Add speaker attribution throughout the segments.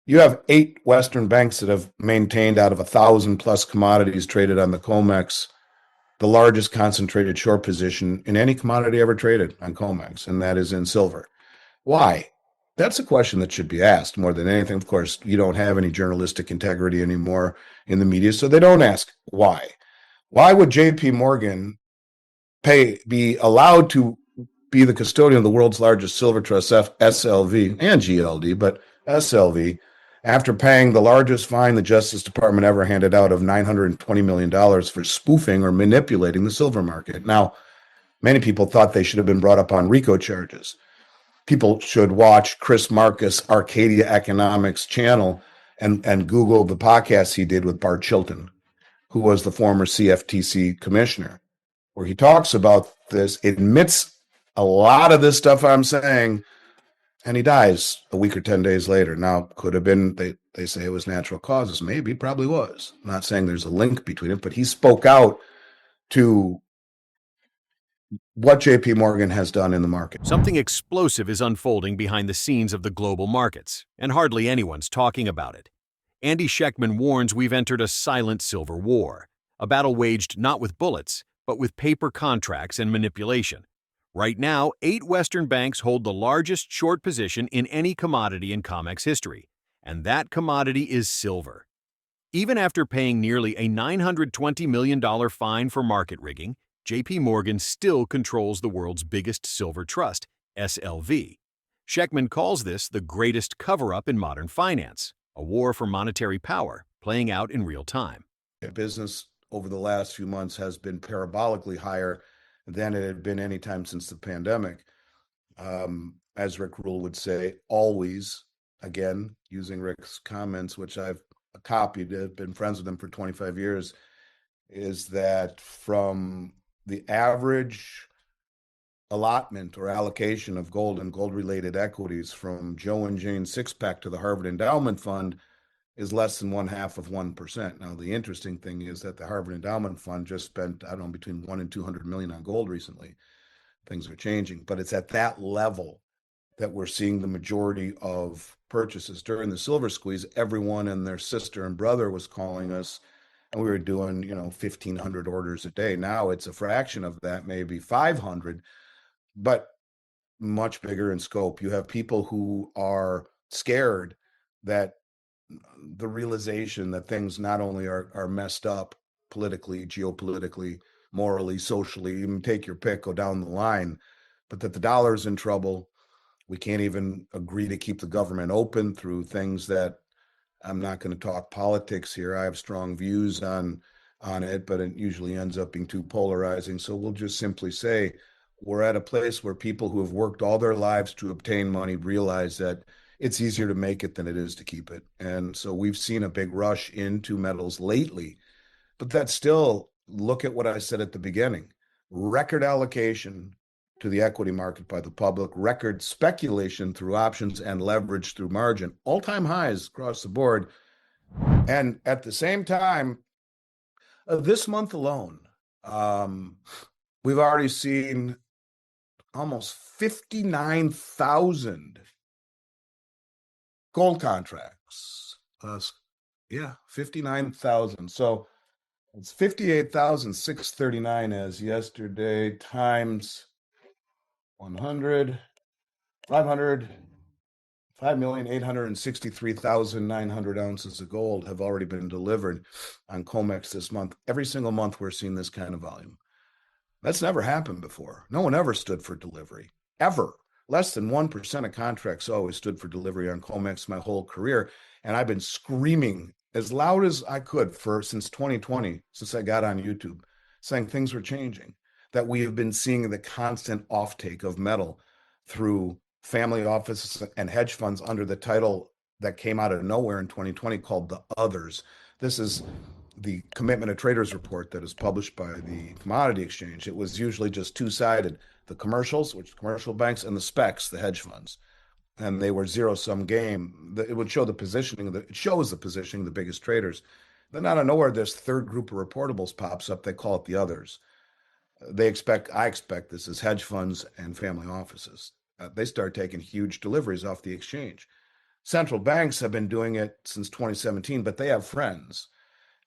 Speaker 1: You have 8 Western banks that have maintained out of 1,000+ commodities traded on the COMEX, the largest concentrated short position in any commodity ever traded on COMEX, and that is in silver. Why? That's a question that should be asked more than anything. Of course, you don't have any journalistic integrity anymore in the media, so they don't ask why. Why would JP Morgan be allowed to be the custodian of the world's largest silver trust, SLV and GLD, but SLV, after paying the largest fine the Justice Department ever handed out of $920 million for spoofing or manipulating the silver market? Now, many people thought they should have been brought up on RICO charges. People should watch Chris Marcus' Arcadia Economics channel and Google the podcast he did with Bart Chilton, who was the former CFTC commissioner, where he talks about this, admits a lot of this stuff I'm saying, and he dies a week or 10 days later. Now, could have been, they say it was natural causes. Maybe, probably was. I'm not saying there's a link between it, but he spoke out to what JP Morgan has done in the market.
Speaker 2: Something explosive is unfolding behind the scenes of the global markets, and hardly anyone's talking about it. Andy Schectman warns we've entered a silent silver war, a battle waged not with bullets, but with paper contracts and manipulation. Right now, 8 Western banks hold the largest short position in any commodity in COMEX history, and that commodity is silver. Even after paying nearly a $920 million fine for market rigging, JP Morgan still controls the world's biggest silver trust, SLV. Schectman calls this the greatest cover-up in modern finance, a war for monetary power playing out in real time.
Speaker 1: Business over the last few months has been parabolically higher than it had been any time since the pandemic. As Rick Rule would say, always, again, using Rick's comments, which I've copied, I've been friends with him for 25 years, is that from the average allotment or allocation of gold and gold-related equities from Joe and Jane Sixpack to the Harvard Endowment Fund is less than 0.5%. Now, the interesting thing is that the Harvard Endowment Fund just spent, I don't know, between $100 and $200 million on gold recently. Things are changing, but it's at that level that we're seeing the majority of purchases. During the silver squeeze, everyone and their sister and brother was calling us, and we were doing, 1,500 orders a day. Now it's a fraction of that, maybe 500, but much bigger in scope. You have people who are scared that the realization that things not only are messed up politically, geopolitically, morally, socially, even take your pick, go down the line, but that the dollar's in trouble. We can't even agree to keep the government open through things that, I'm not going to talk politics here. I have strong views on it, but it usually ends up being too polarizing. So we'll just simply say we're at a place where people who have worked all their lives to obtain money realize that it's easier to make it than it is to keep it. And so we've seen a big rush into metals lately, but that's still, look at what I said at the beginning, record allocation to the equity market by the public, record speculation through options and leverage through margin, all-time highs across the board. And at the same time, this month alone, we've already seen almost 59,000 gold contracts. 59,000. So it's 58,639 as yesterday times 100, 500, 5,863,900 ounces of gold have already been delivered on COMEX this month. Every single month we're seeing this kind of volume. That's never happened before. No one ever stood for delivery, ever. Less than 1% of contracts always stood for delivery on COMEX my whole career. And I've been screaming as loud as I could since 2020, since I got on YouTube, saying things were changing, that we have been seeing the constant offtake of metal through family offices and hedge funds under the title that came out of nowhere in 2020 called the Others. This is the Commitment of Traders report that is published by the Commodity Exchange. It was usually just two-sided, the commercials, which commercial banks, and the specs, the hedge funds. And they were zero-sum game. It would show the positioning, it shows the positioning of the biggest traders. Then out of nowhere, this third group of reportables pops up. They call it the Others. I expect this is hedge funds and family offices. They start taking huge deliveries off the exchange. Central banks have been doing it since 2017, but they have friends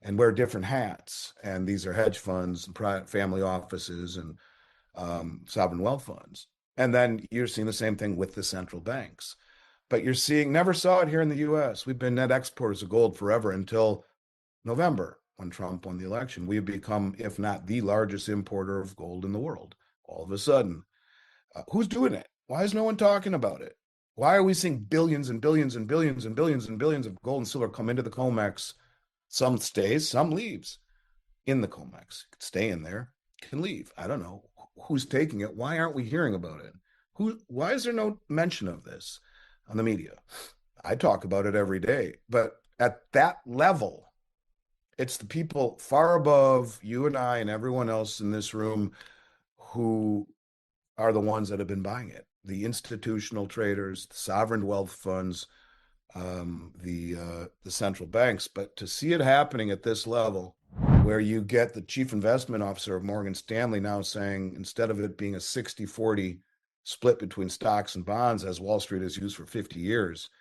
Speaker 1: and wear different hats. And these are hedge funds, and private family offices, and sovereign wealth funds. And then you're seeing the same thing with the central banks. But you're seeing, never saw it here in the US. We've been net exporters of gold forever until November when Trump won the election. We've become, if not the largest importer of gold in the world, all of a sudden. Who's doing it? Why is no one talking about it? Why are we seeing billions and billions and billions and billions and billions of gold and silver come into the COMEX? Some stays, some leaves in the COMEX. Could stay in there, can leave. I don't know who's taking it. Why aren't we hearing about it? Why is there no mention of this on the media? I talk about it every day, but at that level, it's the people far above you and I and everyone else in this room who are the ones that have been buying it. The institutional traders, the sovereign wealth funds, the central banks. But to see it happening at this level, where you get the chief investment officer of Morgan Stanley now saying, instead of it being a 60-40 split between stocks and bonds, as Wall Street has used for 50 years,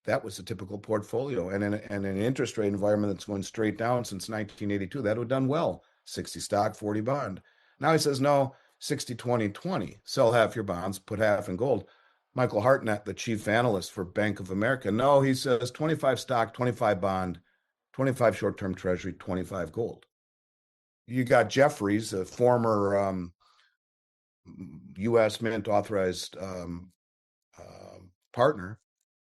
Speaker 1: that was a typical portfolio. And in an interest rate environment that's going straight down since 1982, that would have done well. 60 stock, 40 bond. Now he says, no, 60, 20, 20. Sell half your bonds, put half in gold. Michael Hartnett, the chief analyst for Bank of America, no, he says 25 stock, 25 bond, 25 short-term treasury, 25 gold. You got Jeffries, a former U.S. Mint authorized partner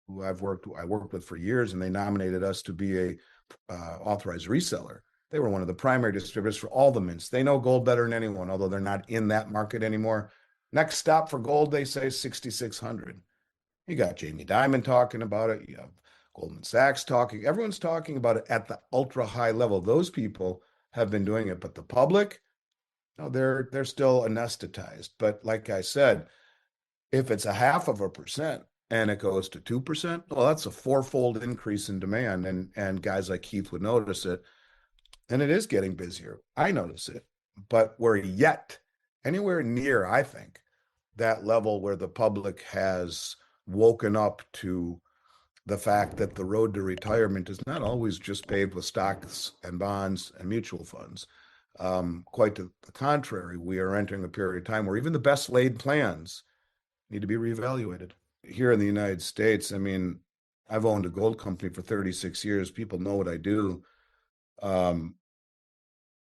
Speaker 1: who I worked with for years, and they nominated us to be a authorized reseller. They were one of the primary distributors for all the mints. They know gold better than anyone, although they're not in that market anymore. Next stop for gold, they say 6,600. You got Jamie Dimon talking about it. You have Goldman Sachs talking. Everyone's talking about it at the ultra high level. Those people have been doing it, but the public, no, they're still anesthetized. But like I said, if it's a 0.5% and it goes to 2%, well, that's a fourfold increase in demand. And guys like Keith would notice it. And it is getting busier. I notice it, but we're yet anywhere near, I think, that level where the public has woken up to the fact that the road to retirement is not always just paved with stocks and bonds and mutual funds. Quite to the contrary, we are entering a period of time where even the best laid plans need to be reevaluated. Here in the United States, I mean, I've owned a gold company for 36 years. People know what I do.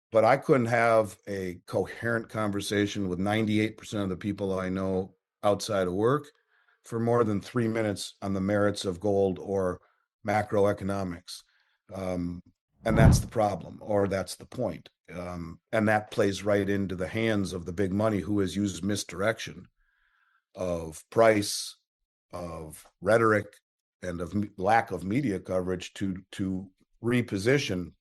Speaker 1: But I couldn't have a coherent conversation with 98% of the people I know outside of work for more than 3 minutes on the merits of gold or macroeconomics. And that's the problem, or that's the point. And that plays right into the hands of the big money who has used misdirection of price, of rhetoric, and of lack of media coverage to reposition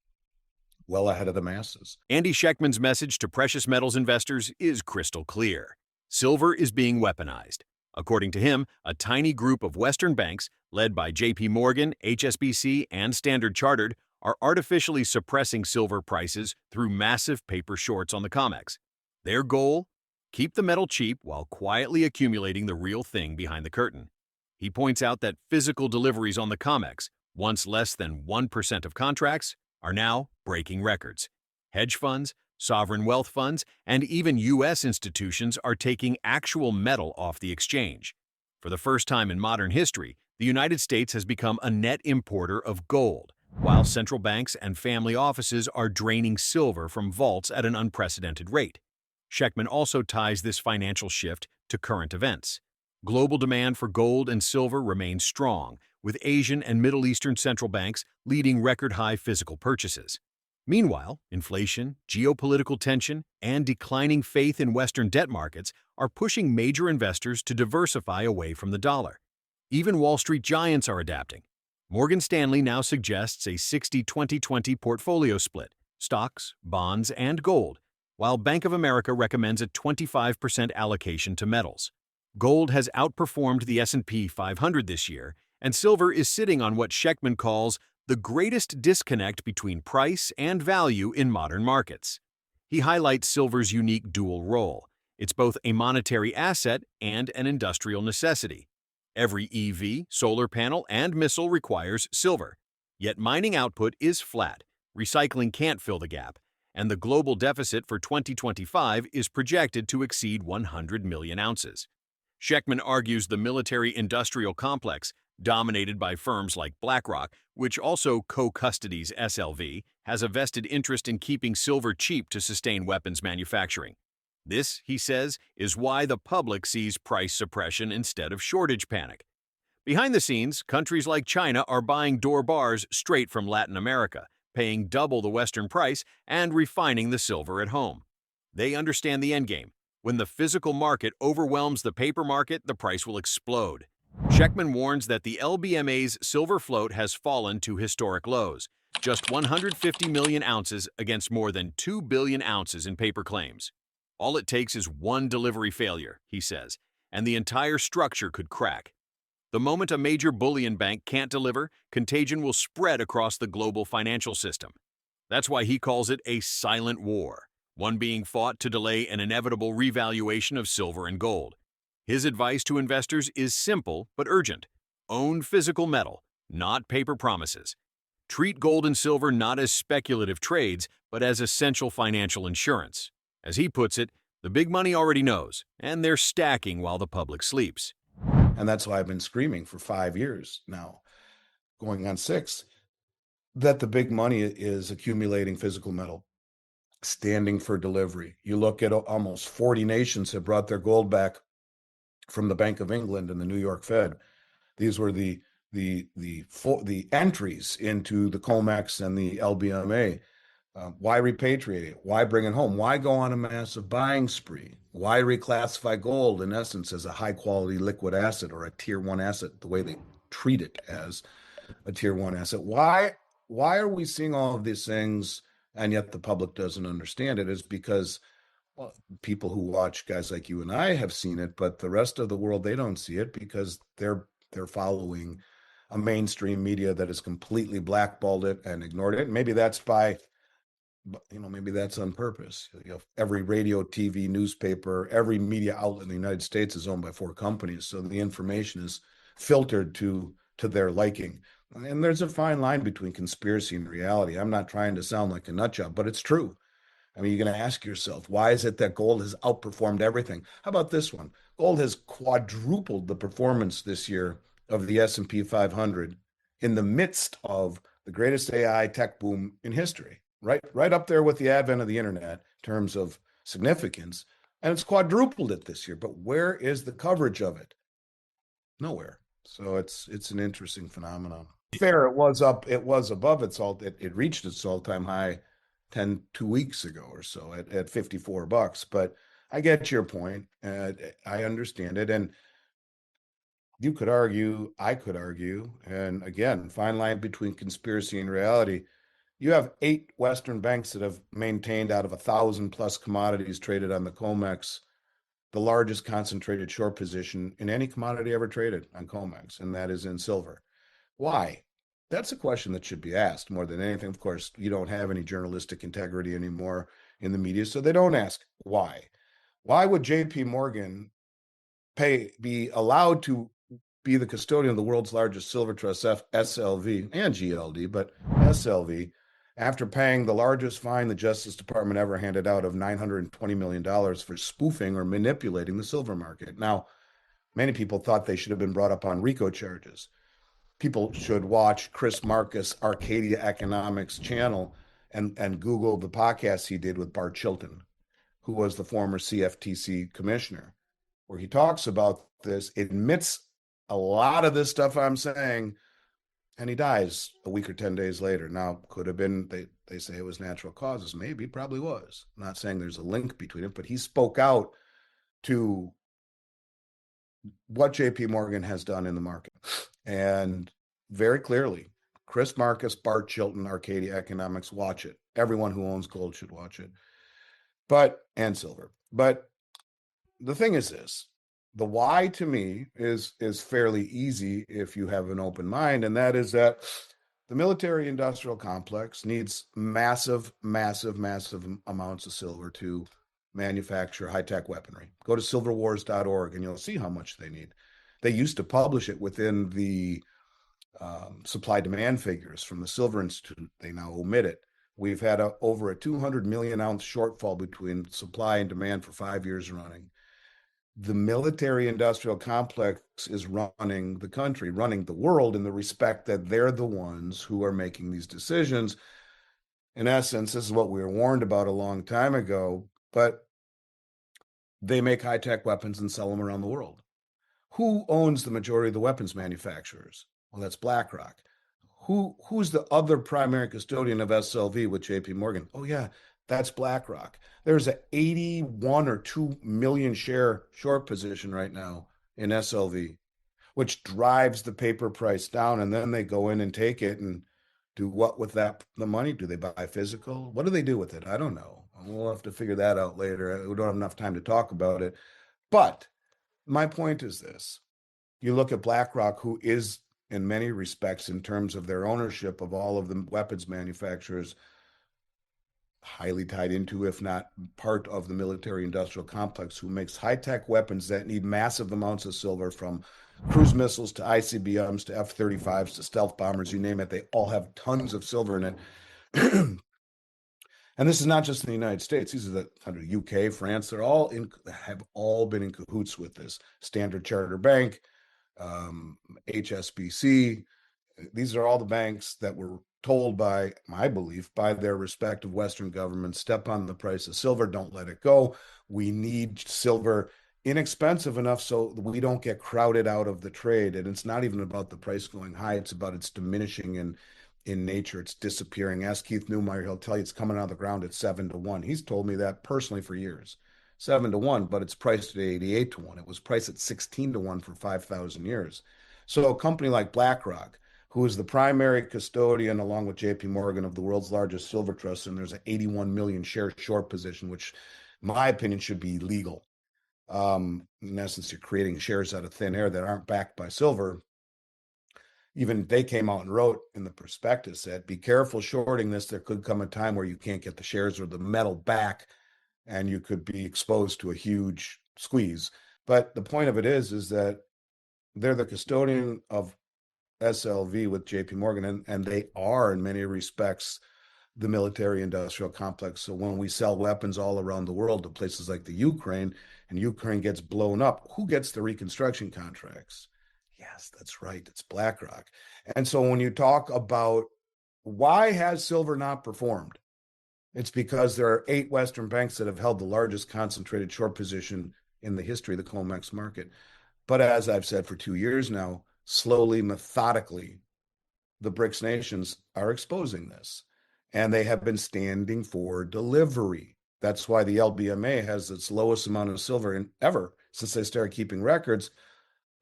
Speaker 1: well ahead of the masses.
Speaker 2: Andy Schectman's message to precious metals investors is crystal clear. Silver is being weaponized. According to him, a tiny group of Western banks, led by JP Morgan, HSBC, and Standard Chartered, are artificially suppressing silver prices through massive paper shorts on the COMEX. Their goal? Keep the metal cheap while quietly accumulating the real thing behind the curtain. He points out that physical deliveries on the COMEX, once less than 1% of contracts, are now breaking records. Hedge funds, sovereign wealth funds, and even U.S. institutions are taking actual metal off the exchange. For the first time in modern history, the United States has become a net importer of gold, while central banks and family offices are draining silver from vaults at an unprecedented rate. Schectman also ties this financial shift to current events. Global demand for gold and silver remains strong, with Asian and Middle Eastern central banks leading record-high physical purchases. Meanwhile, inflation, geopolitical tension, and declining faith in Western debt markets are pushing major investors to diversify away from the dollar. Even Wall Street giants are adapting. Morgan Stanley now suggests a 60-20-20 portfolio split, stocks, bonds, and gold, while Bank of America recommends a 25% allocation to metals. Gold has outperformed the S&P 500 this year, and silver is sitting on what Schectman calls the greatest disconnect between price and value in modern markets. He highlights silver's unique dual role. It's both a monetary asset and an industrial necessity. Every EV, solar panel, and missile requires silver. Yet mining output is flat, recycling can't fill the gap, and the global deficit for 2025 is projected to exceed 100 million ounces. Schectman argues the military-industrial complex, dominated by firms like BlackRock, which also co-custodies SLV, has a vested interest in keeping silver cheap to sustain weapons manufacturing. This, he says, is why the public sees price suppression instead of shortage panic. Behind the scenes, countries like China are buying door bars straight from Latin America, paying double the Western price and refining the silver at home. They understand the endgame. When the physical market overwhelms the paper market, the price will explode. Schectman warns that the LBMA's silver float has fallen to historic lows, just 150 million ounces against more than 2 billion ounces in paper claims. All it takes is one delivery failure, he says, and the entire structure could crack. The moment a major bullion bank can't deliver, contagion will spread across the global financial system. That's why he calls it a silent war, one being fought to delay an inevitable revaluation of silver and gold. His advice to investors is simple but urgent. Own physical metal, not paper promises. Treat gold and silver not as speculative trades, but as essential financial insurance. As he puts it, the big money already knows, and they're stacking while the public sleeps.
Speaker 1: And that's why I've been screaming for 5 years now, going on 6, that the big money is accumulating physical metal, standing for delivery. You look at almost 40 nations have brought their gold back from the Bank of England and the New York Fed. These were the entries into the COMEX and the LBMA. Why repatriate it? Why bring it home? Why go on a massive buying spree? Why reclassify gold, in essence, as a high-quality liquid asset or a Tier 1 asset, the way they treat it as a Tier 1 asset? Why are we seeing all of these things, and yet the public doesn't understand it? Is because, well, people who watch guys like you and I have seen it, but the rest of the world, they don't see it because they're following a mainstream media that has completely blackballed it and ignored it. Maybe that's maybe that's on purpose. Every radio, TV, newspaper, every media outlet in the United States is owned by 4 companies, so the information is filtered to their liking. And there's a fine line between conspiracy and reality. I'm not trying to sound like a nut job, but it's true. I mean, you're going to ask yourself, why is it that gold has outperformed everything? How about this one? Gold has quadrupled the performance this year of the S&P 500 in the midst of the greatest AI tech boom in history, right up there with the advent of the internet in terms of significance. And it's quadrupled it this year. But where is the coverage of it? Nowhere. So it's an interesting phenomenon. Fair, it was above it reached its all-time high 2 weeks ago or so at $54. But I get your point. I understand it. And you could argue, I could argue, and again, fine line between conspiracy and reality. You have 8 Western banks that have maintained, out of 1,000 plus commodities traded on the COMEX, the largest concentrated short position in any commodity ever traded on COMEX, and that is in silver. Why? That's a question that should be asked more than anything. Of course, you don't have any journalistic integrity anymore in the media, so they don't ask why. Why would JP Morgan be allowed to be the custodian of the world's largest silver trust, SLV and GLD, but SLV, after paying the largest fine the Justice Department ever handed out of $920 million for spoofing or manipulating the silver market? Now, many people thought they should have been brought up on RICO charges. People should watch Chris Marcus' Arcadia Economics channel and Google the podcast he did with Bart Chilton, who was the former CFTC commissioner, where he talks about this, admits a lot of this stuff I'm saying, and he dies a week or 10 days later. Now, could have been, they say it was natural causes. Maybe, probably was. I'm not saying there's a link between it, but he spoke out to what JP Morgan has done in the market. And very clearly, Chris Marcus, Bart Chilton, Arcadia Economics, watch it. Everyone who owns gold should watch it. And silver. But the thing is this, the why to me is fairly easy if you have an open mind, and that is that the military industrial complex needs massive amounts of silver to manufacture high-tech weaponry. Go to silverwars.org and you'll see how much they need. They used to publish it within the supply demand figures from the Silver Institute. They now omit it. We've had over a 200 million ounce shortfall between supply and demand for 5 years running. The military industrial complex is running the country, running the world in the respect that they're the ones who are making these decisions. In essence, this is what we were warned about a long time ago, but they make high tech weapons and sell them around the world. Who owns the majority of the weapons manufacturers? Well, that's BlackRock. Who's the other primary custodian of SLV with JP Morgan? Oh yeah, that's BlackRock. There's a 81 or 2 million share short position right now in SLV, which drives the paper price down, and then they go in and take it and do what with that the money? Do they buy physical? What do they do with it? I don't know. We'll have to figure that out later. We don't have enough time to talk about it. But my point is this. You look at BlackRock, who is, in many respects, in terms of their ownership of all of the weapons manufacturers, highly tied into, if not part of the military industrial complex, who makes high-tech weapons that need massive amounts of silver, from cruise missiles to ICBMs to F-35s to stealth bombers, you name it. They all have tons of silver in it. And this is not just in the United States. These are the UK, France. Have all been in cahoots with this. Standard Chartered Bank, HSBC. These are all the banks that were told, by my belief, by their respective Western governments, step on the price of silver, don't let it go. We need silver inexpensive enough so we don't get crowded out of the trade. And it's not even about the price going high, it's about its diminishing in nature. It's disappearing. Ask Keith Neumeyer, he'll tell you it's coming out of the ground at 7-1. He's told me that personally for years. 7-1, but it's priced at 88-1. It was priced at 16-1 for 5,000 years. So a company like BlackRock, who is the primary custodian, along with JP Morgan, of the world's largest silver trust, and there's an 81 million share short position, which, in my opinion, should be legal. In essence, you're creating shares out of thin air that aren't backed by silver. Even they came out and wrote in the prospectus that, be careful shorting this. There could come a time where you can't get the shares or the metal back, and you could be exposed to a huge squeeze. But the point of it is that they're the custodian of SLV with JP Morgan, and they are, in many respects, the military industrial complex. So when we sell weapons all around the world to places like the Ukraine, and Ukraine gets blown up, who gets the reconstruction contracts? Yes, that's right. It's BlackRock. And so when you talk about why has silver not performed, it's because there are 8 Western banks that have held the largest concentrated short position in the history of the COMEX market. But as I've said for 2 years now, slowly, methodically, the BRICS nations are exposing this, and they have been standing for delivery. That's why the LBMA has its lowest amount of silver in ever since they started keeping records,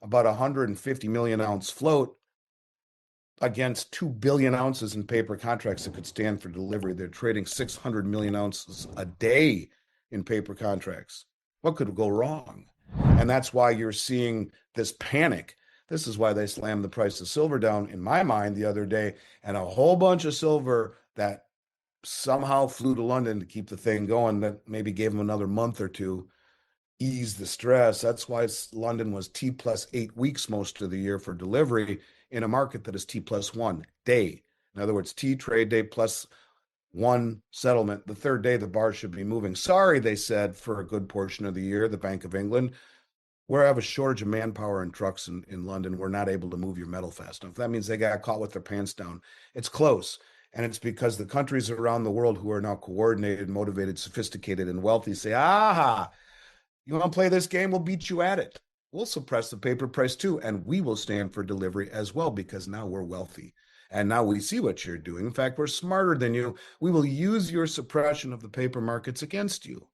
Speaker 1: about 150 million ounce float against 2 billion ounces in paper contracts that could stand for delivery. They're trading 600 million ounces a day in paper contracts. What could go wrong? And that's why you're seeing this panic. This is why they slammed the price of silver down, in my mind, the other day, and a whole bunch of silver that somehow flew to London to keep the thing going, that maybe gave them another month or two, ease the stress. That's why London was T plus 8 weeks most of the year for delivery in a market that is T plus 1 day. In other words, T trade day plus 1 settlement. The third day, the bar should be moving. Sorry, they said, for a good portion of the year, the Bank of England, we have a shortage of manpower and trucks in London. We're not able to move your metal fast enough. That means they got caught with their pants down. It's close. And it's because the countries around the world who are now coordinated, motivated, sophisticated, and wealthy say, aha, you want to play this game? We'll beat you at it. We'll suppress the paper price too. And we will stand for delivery as well, because now we're wealthy. And now we see what you're doing. In fact, we're smarter than you. We will use your suppression of the paper markets against you.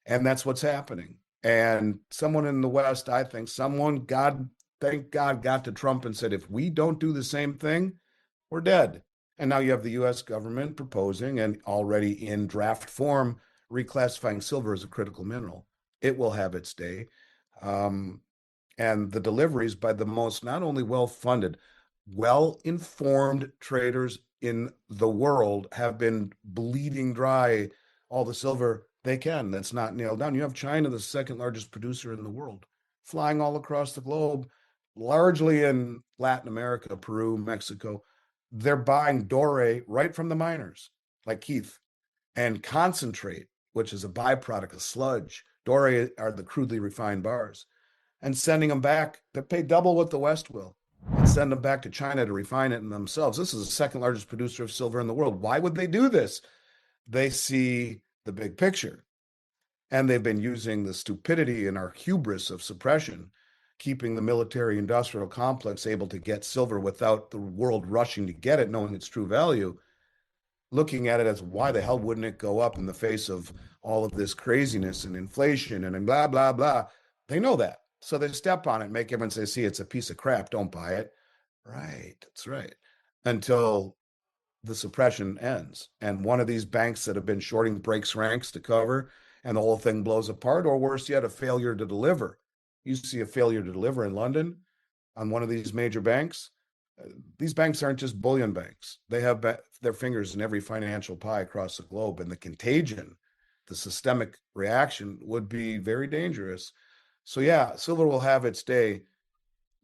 Speaker 1: And that's what's happening. And someone in the West, I think, thank God, got to Trump and said, if we don't do the same thing, we're dead. And now you have the US government proposing, and already in draft form, reclassifying silver as a critical mineral. It will have its day. And the deliveries by the most, not only well-funded, well-informed traders in the world have been bleeding dry all the silver they can. That's not nailed down. You have China, the second largest producer in the world, flying all across the globe, largely in Latin America, Peru, Mexico, they're buying doré right from the miners, like Keith, and concentrate, which is a byproduct of sludge. Doré are the crudely refined bars, and sending them back to pay double what the West will and send them back to China to refine it in themselves. This is the second largest producer of silver in the world. Why would they do this? They see the big picture. And they've been using the stupidity and our hubris of suppression, keeping the military industrial complex able to get silver without the world rushing to get it, knowing its true value, looking at it as why the hell wouldn't it go up in the face of all of this craziness and inflation and blah, blah, blah. They know that. So they step on it, make everyone say, see, it's a piece of crap. Don't buy it. Right. That's right. Until the suppression ends. And one of these banks that have been shorting breaks ranks to cover, and the whole thing blows apart, or worse yet, a failure to deliver. You see a failure to deliver in London on one of these major banks. These banks aren't just bullion banks. They have their fingers in every financial pie across the globe, and the contagion, the systemic reaction would be very dangerous. So yeah, silver will have its day.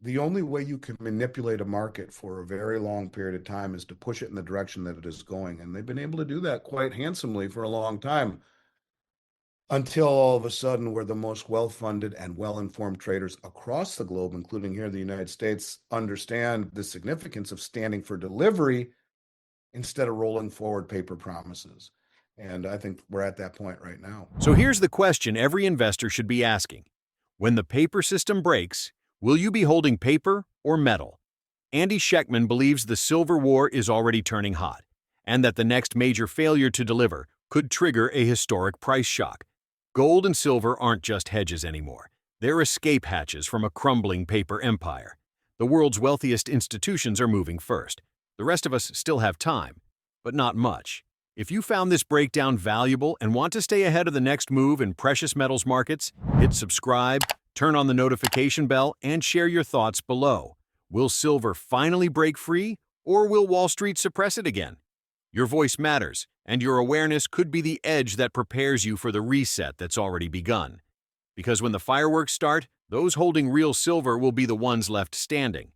Speaker 1: The only way you can manipulate a market for a very long period of time is to push it in the direction that it is going. And they've been able to do that quite handsomely for a long time until all of a sudden we're the most well-funded and well-informed traders across the globe, including here in the United States, understand the significance of standing for delivery instead of rolling forward paper promises. And I think we're at that point right now.
Speaker 2: So here's the question every investor should be asking. When the paper system breaks, will you be holding paper or metal? Andy Schectman believes the silver war is already turning hot, and that the next major failure to deliver could trigger a historic price shock. Gold and silver aren't just hedges anymore. They're escape hatches from a crumbling paper empire. The world's wealthiest institutions are moving first. The rest of us still have time, but not much. If you found this breakdown valuable and want to stay ahead of the next move in precious metals markets, hit subscribe, turn on the notification bell, and share your thoughts below. Will silver finally break free, or will Wall Street suppress it again? Your voice matters, and your awareness could be the edge that prepares you for the reset that's already begun. Because when the fireworks start, those holding real silver will be the ones left standing.